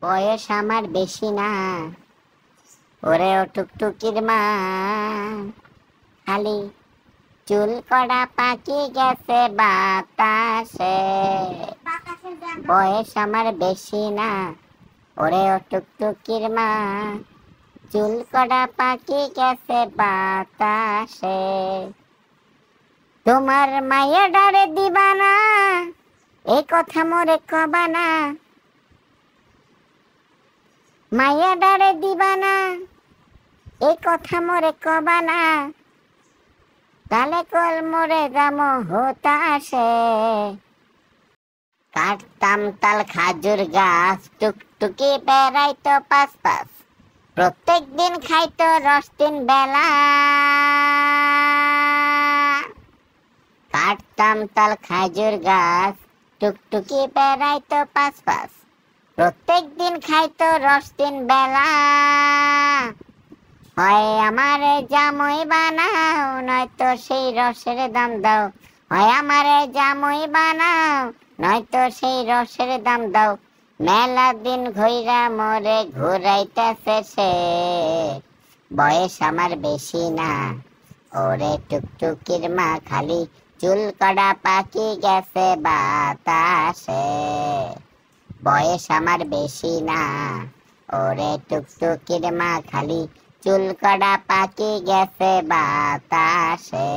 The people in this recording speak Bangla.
বয়স আমার বেশি না, ওরে ও টুকটুকির মা, খালি চুল কড়া পাকি গেছে বাতাসে। বয়স আমার বেশি না, ওরে ও টুকটুকির মা, চুল কড়া পাকি গেছে বাতাসে। তোমার মায়া ডারে দিবানা, এই কথা মোরে কবানা, মায়া ডারে দিবানা, এই কথা মোরে কবানা, তালে কল মোরে যাম হতাশে। কাটতাম তাল খাজুর গাছ, টুকটুকি বেড়াইতো পাশ পাশ, প্রত্যেক দিন খাইতো রস 3 বেলা। কাটতাম তাল খাজুর গাছ, টুকটুকি বেড়াইতো পাশ পাশ, প্রত্যেক দিন খাইতো রস 3 বেলা। হয় আমারে জামই বানাও, নয়তো সেই রসের দাম দাও। হয় আমারে জামই বানাও, নয়তো সেই রসের দাম দাও। মেলা দিন ঘুইরা মোরে ঘুরাইতেছে সে, বয়স আমার বেশি না, ওরে টুকটুকির মা, খালি চুল কড়া পাকি গেছে বাতাসে। বয়স আমার বেশি না, ওরে টুকটুকির মা, খালি চুল কড়া পাকি গেছে বাতাসে।